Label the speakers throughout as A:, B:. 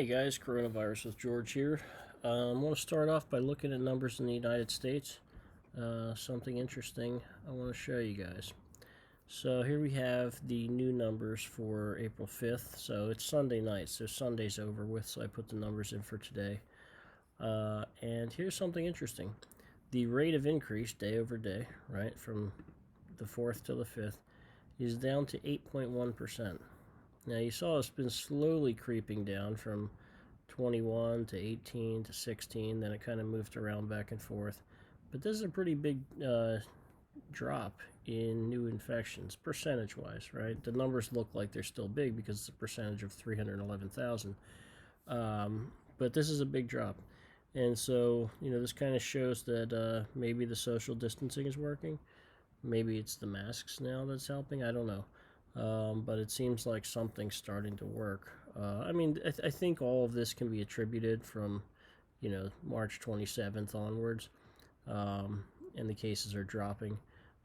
A: Hey guys, Coronavirus with George here. I want to start off by looking at numbers in the United States. Something interesting I want to show you guys. So here we have the new numbers for April 5th. So it's Sunday night, so Sunday's over with, so I put the numbers in for today. And here's something interesting. The rate of increase day over day, right, from the 4th to the 5th, is down to 8.1%. Now you saw it's been slowly creeping down from 21 to 18 to 16, then it kind of moved around back and forth. But this is a pretty big drop in new infections, percentage-wise, right? The numbers look like they're still big because it's a percentage of 311,000. But this is a big drop. And so, this kind of shows that maybe the social distancing is working. Maybe it's the masks now that's helping. I don't know. But it seems like something's starting to work. I think all of this can be attributed from, March 27th onwards, and the cases are dropping.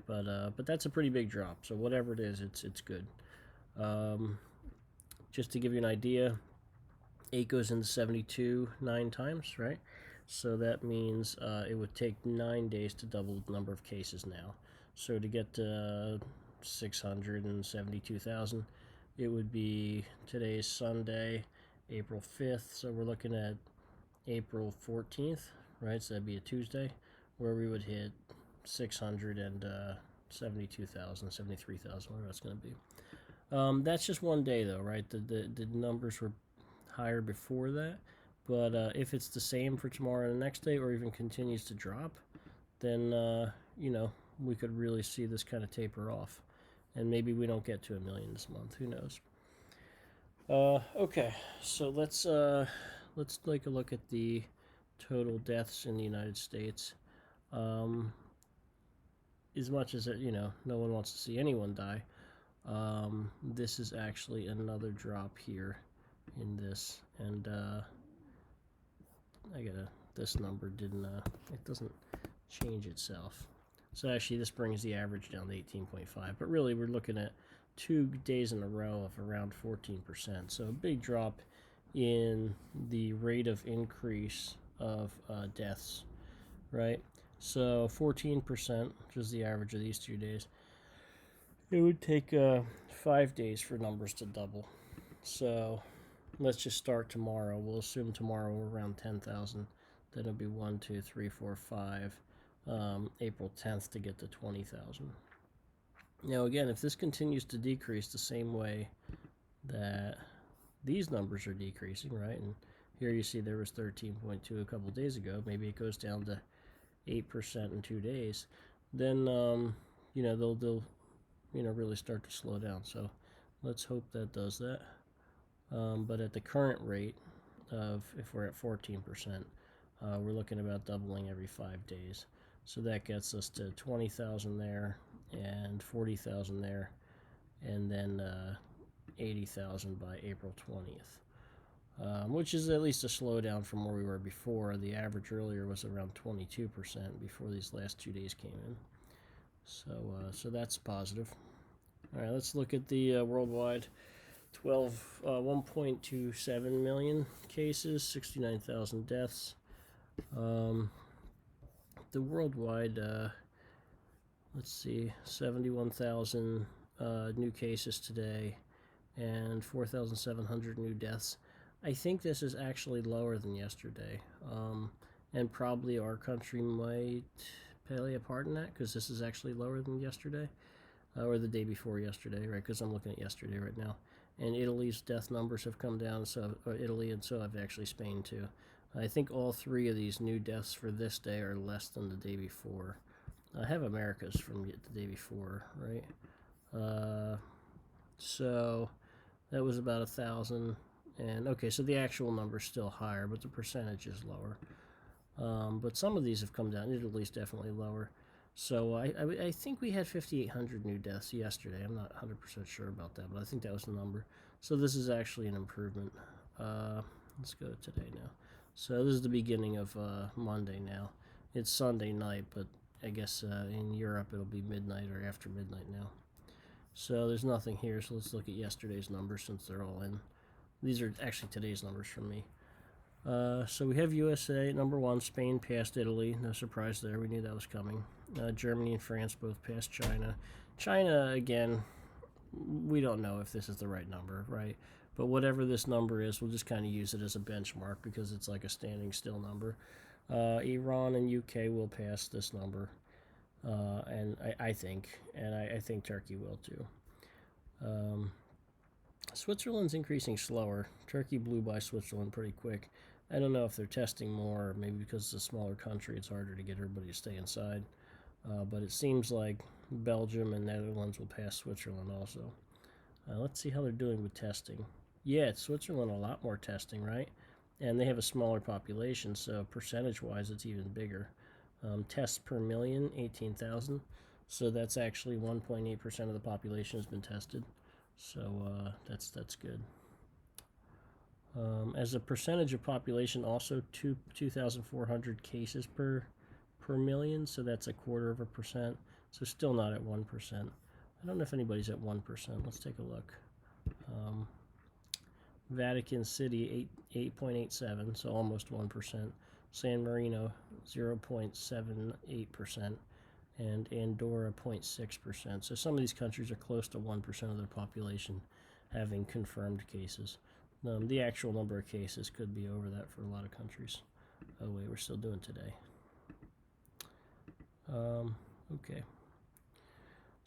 A: But that's a pretty big drop. So whatever it is, it's good. Just to give you an idea, 8 goes into 72 9 times, right? So that means it would take 9 days to double the number of cases now. So to get to 672,000, it would be today's Sunday, April 5th. So we're looking at April 14th, right? So that'd be a Tuesday, where we would hit 672,000, 73,000, whatever that's going to be. That's just one day, though, right? The numbers were higher before that. But if it's the same for tomorrow and the next day, or even continues to drop, then, we could really see this kind of taper off. And maybe we don't get to 1 million this month. Who knows? Okay, so let's take a look at the total deaths in the United States. As much as no one wants to see anyone die, this is actually another drop here in this, and this number didn't it doesn't change itself. So actually this brings the average down to 18.5, but really we're looking at 2 days in a row of around 14%. So a big drop in the rate of increase of deaths, right? So 14%, which is the average of these 2 days. It would take 5 days for numbers to double. So let's just start tomorrow. We'll assume tomorrow we're around 10,000. Then it'll be 1, 2, 3, 4, 5. April 10th to get to 20,000. Now again, if this continues to decrease the same way that these numbers are decreasing, right? And here you see there was 13.2 a couple days ago. Maybe it goes down to 8% in 2 days. Then they'll really start to slow down. So let's hope that does that. But at the current rate of, if we're at 14%, we're looking about doubling every 5 days. So that gets us to 20,000 there, and 40,000 there, and then 80,000 by April 20th, which is at least a slowdown from where we were before. The average earlier was around 22% before these last 2 days came in. So that's positive. All right, let's look at the worldwide. 1.27 million cases, 69,000 deaths. The worldwide, let's see, 71,000 new cases today and 4,700 new deaths. I think this is actually lower than yesterday, and probably our country might play a part in that, because this is actually lower than yesterday, or the day before yesterday, right? Because I'm looking at yesterday right now. And Italy's death numbers have come down, so Italy, and so have actually Spain too. I think all 3 of these new deaths for this day are less than the day before. I have America's from the day before, right? So that was about 1,000. And okay, so the actual number is still higher, but the percentage is lower. But some of these have come down. Italy's definitely lower. So I think we had 5,800 new deaths yesterday. I'm not 100% sure about that, but I think that was the number. So this is actually an improvement. Let's go to today now. So this is the beginning of Monday now. It's Sunday night, but I guess in Europe it'll be midnight or after midnight now. So there's nothing here, so let's look at yesterday's numbers since they're all in. These are actually today's numbers from me. So we have USA at number 1. Spain passed Italy. No surprise there. We knew that was coming. Germany and France both passed China. China, again, we don't know if this is the right number, right? But whatever this number is, we'll just kind of use it as a benchmark because it's like a standing still number. Iran and UK will pass this number, and I think Turkey will too. Switzerland's increasing slower. Turkey blew by Switzerland pretty quick. I don't know if they're testing more, or maybe because it's a smaller country, it's harder to get everybody to stay inside. But it seems like Belgium and Netherlands will pass Switzerland also. Let's see how they're doing with testing. Yeah, it's Switzerland, a lot more testing, right? And they have a smaller population, so percentage-wise, it's even bigger. Tests per million, 18,000. So that's actually 1.8% of the population has been tested. So that's good. As a percentage of population, also 2,400 cases per million, so that's 0.25%. So still not at 1%. I don't know if anybody's at 1%. Let's take a look. Vatican City 8.87, so almost 1%. San Marino 0.78%, and Andorra 0.6%. So some of these countries are close to 1% of their population having confirmed cases. The actual number of cases could be over that for a lot of countries. Oh wait, we're still doing today. Okay.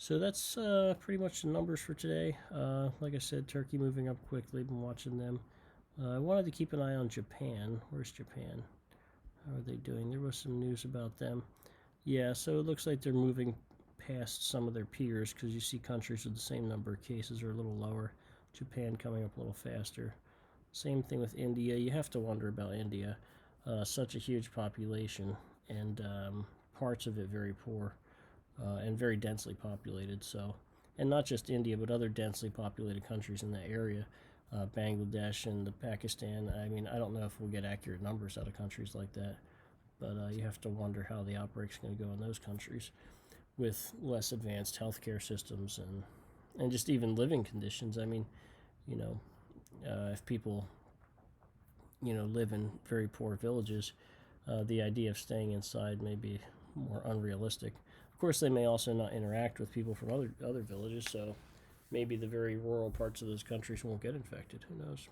A: So that's pretty much the numbers for today. Like I said, Turkey moving up quickly. Been watching them. I wanted to keep an eye on Japan. Where's Japan? How are they doing? There was some news about them. Yeah, so it looks like they're moving past some of their peers because you see countries with the same number of cases are a little lower. Japan coming up a little faster. Same thing with India. You have to wonder about India. Such a huge population, and parts of it very poor and very densely populated. So, and not just India, but other densely populated countries in that area. Bangladesh and Pakistan. I mean, I don't know if we'll get accurate numbers out of countries like that, but you have to wonder how the outbreak's going to go in those countries with less advanced healthcare systems and just even living conditions. I mean, if people, live in very poor villages, the idea of staying inside may be more unrealistic. Of course, they may also not interact with people from other villages, so maybe the very rural parts of those countries won't get infected. Who knows?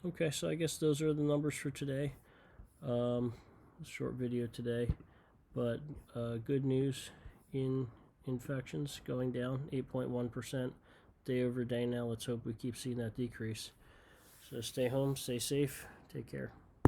A: Okay, so I guess those are the numbers for today. Short video today, but good news in infections going down 8.1% day over day now. Let's hope we keep seeing that decrease. So stay home, stay safe, take care.